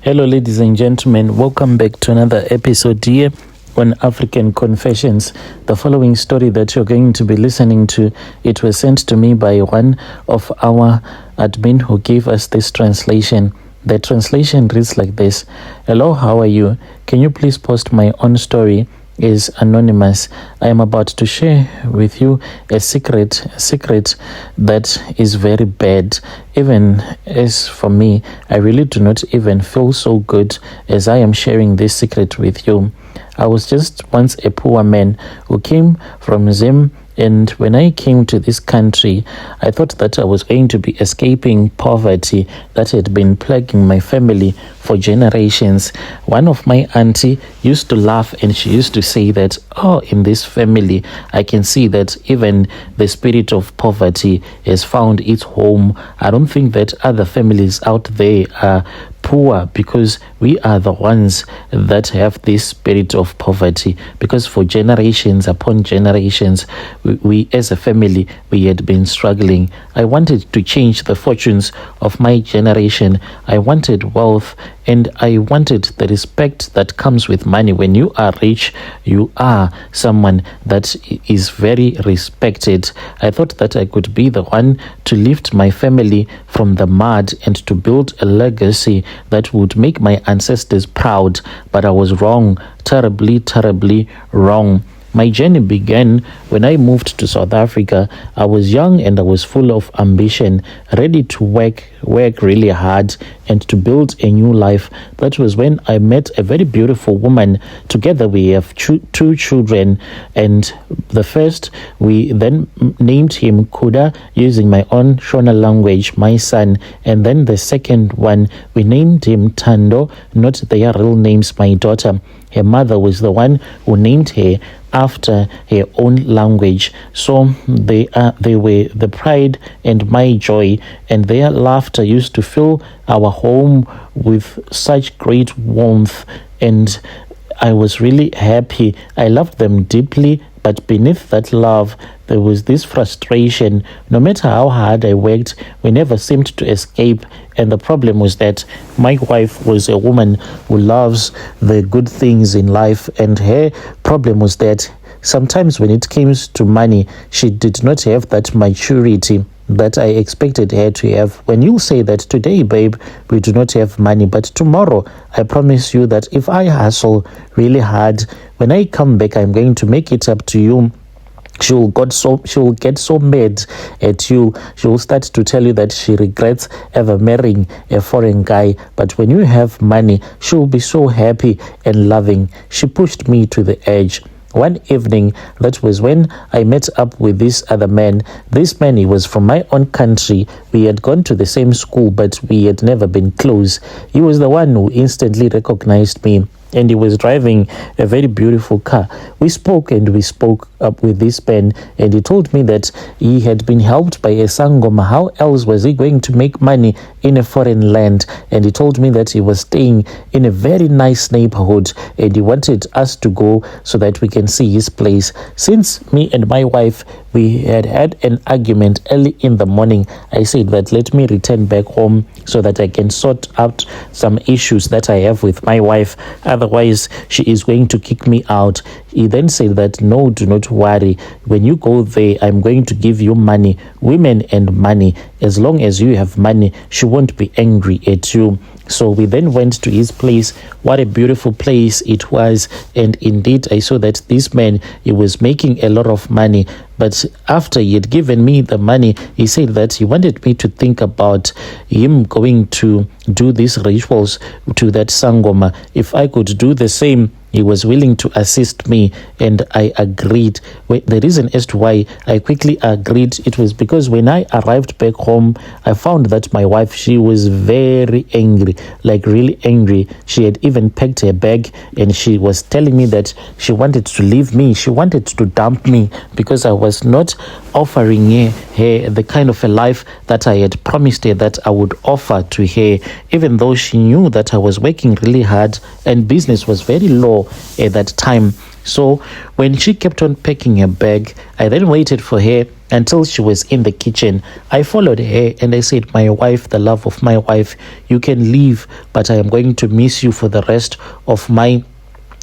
Hello, ladies and gentlemen. Welcome back to another episode here on African Confessions. The following story that you're going to be listening to, it was sent to me by one of our admin who gave us this translation. The translation reads like this: Hello, how are you? Can you please post my own story? Is anonymous. I am about to share with you a secret that is very bad. Even as for me, I really do not even feel so good as I am sharing this secret with you. I was just once a poor man who came from Zim, and when I came to this country, I thought that I was going to be escaping poverty that had been plaguing my family for generations. One of my auntie used to laugh, and she used to say that, oh, in this family, I can see that even the spirit of poverty has found its home. I don't think that other families out there are poor because we are the ones that have this spirit of poverty, because for generations upon generations we as a family, we had been struggling. I wanted to change the fortunes of my generation. I wanted wealth, and I wanted the respect that comes with money. When you are rich, you are someone that is very respected. I thought that I could be the one to lift my family from the mud and to build a legacy that would make my ancestors proud, but I was wrong, terribly wrong. My journey began when I moved to South Africa. I was young and I was full of ambition, ready to work really hard and to build a new life. That was when I met a very beautiful woman. Together we have two children, and the first, we then named him Kuda using my own Shona language, my son. And then the second one, we named him Tando, not their real names, my daughter. Her mother was the one who named her after her own language. So they were the pride and my joy, and their laughter used to fill our home with such great warmth, and I was really happy. I loved them deeply, but beneath that love, there was this frustration. No matter how hard I worked, we never seemed to escape. And the problem was that my wife was a woman who loves the good things in life. And her problem was that sometimes when it came to money, she did not have that maturity that I expected her to have. When you say that today, babe, we do not have money, but tomorrow, I promise you that if I hustle really hard, when I come back, I'm going to make it up to you. She will get so mad at you. She will start to tell you that she regrets ever marrying a foreign guy. But when you have money, she will be so happy and loving. She pushed me to the edge. One evening, that was when I met up with this other man. This man, he was from my own country. We had gone to the same school, but we had never been close. He was the one who instantly recognized me, and he was driving a very beautiful car. We spoke up with this man, and he told me that he had been helped by a Sangoma. How else was he going to make money in a foreign land? And he told me that he was staying in a very nice neighborhood, and he wanted us to go so that we can see his place. Since me and my wife, we had an argument early in the morning, I said that let me return back home so that I can sort out some issues that I have with my wife. Otherwise, she is going to kick me out. He then said that, no, do not worry. When you go there, I'm going to give you money. Women and money. As long as you have money, she won't be angry at you. So we then went to his place. What a beautiful place it was. And indeed, I saw that this man, he was making a lot of money. But after he had given me the money, he said that he wanted me to think about him going to do these rituals to that Sangoma. If I could do the same, he was willing to assist me, and I agreed. The reason as to why I quickly agreed, it was because when I arrived back home, I found that my wife, she was very angry, like really angry. She had even packed her bag, and she was telling me that she wanted to leave me. She wanted to dump me because I was not offering her the kind of a life that I had promised her that I would offer to her, even though she knew that I was working really hard and business was very low at that time. So when she kept on packing her bag, I then waited for her until she was in the kitchen. I followed her and I said, my wife, the love of my wife, you can leave, but I am going to miss you for the rest of my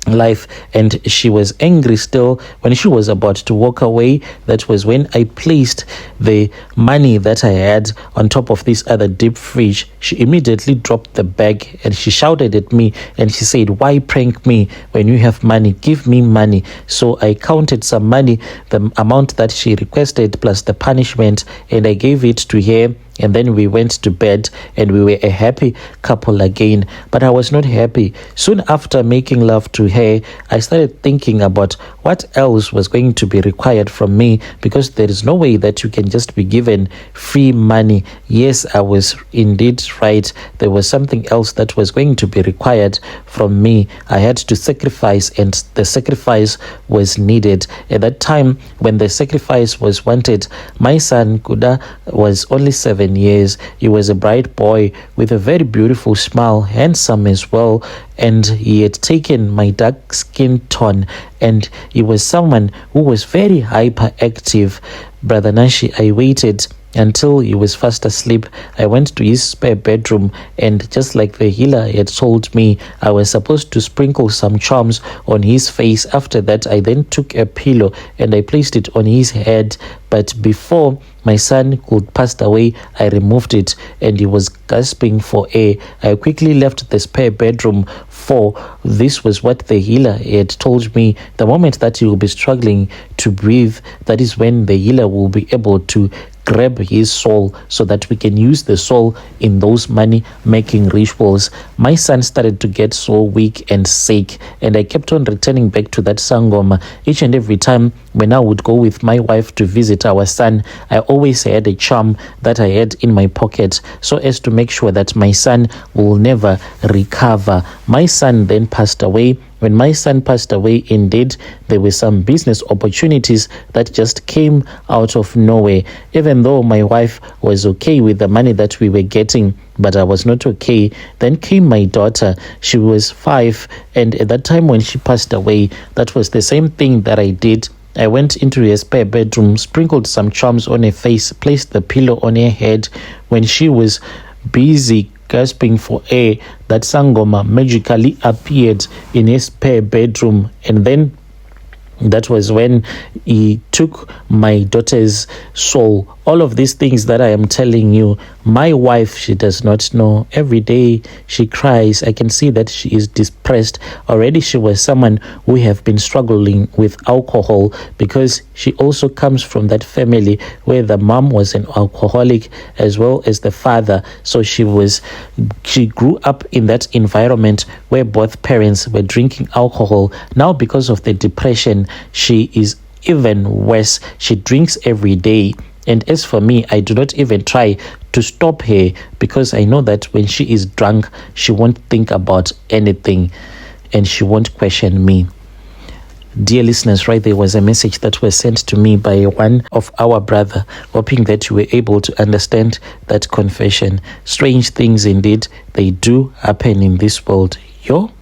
life. And she was angry still. When she was about to walk away, that was when I placed the money that I had on top of this other deep fridge. She immediately dropped the bag and she shouted at me and she said, why prank me when you have money? Give me money. So I counted some money, the amount that she requested plus the punishment, and I gave it to her. And then we went to bed and we were a happy couple again. But I was not happy. Soon after making love to her, I started thinking about what else was going to be required from me, because there is no way that you can just be given free money. Yes, I was indeed right. There was something else that was going to be required from me. I had to sacrifice, and the sacrifice was needed. At that time, when the sacrifice was wanted, my son Kuda was only 7 years. He was a bright boy with a very beautiful smile, handsome as well, and he had taken my dark skin tone, and he was someone who was very hyperactive. Brother Nashi, I waited until he was fast asleep. I went to his spare bedroom, and just like the healer had told me, I was supposed to sprinkle some charms on his face. After that, I then took a pillow and I placed it on his head. But before my son could pass away, I removed it and he was gasping for air. I quickly left the spare bedroom, for this was what the healer had told me. The moment that he will be struggling to breathe, that is when the healer will be able to grab his soul, so that we can use the soul in those money making rituals. My son started to get so weak and sick, and I kept on returning back to that sangoma. Each and every time when I would go with my wife to visit our son, I always had a charm that I had in my pocket, so as to make sure that my son will never recover. My son then passed away. When my son passed away, indeed, there were some business opportunities that just came out of nowhere. Even though my wife was okay with the money that we were getting, but I was not okay. Then came my daughter. She was 5, and at that time when she passed away, that was the same thing that I did. I went into her spare bedroom, sprinkled some charms on her face, placed the pillow on her head. When she was busy gasping for air, that sangoma magically appeared in his spare bedroom, and then that was when he took my daughter's soul. All of these things that I am telling you, my wife, she does not know. Every day she cries. I can see that she is depressed. Already she was someone who have been struggling with alcohol, because she also comes from that family where the mom was an alcoholic as well as the father. So she grew up in that environment where both parents were drinking alcohol. Now, because of the depression, she is even worse. She drinks every day. And as for me, I do not even try to stop her, because I know that when she is drunk, she won't think about anything and she won't question me. Dear listeners, right, there was a message that was sent to me by one of our brother, hoping that you were able to understand that confession. Strange things indeed, they do happen in this world. Yo.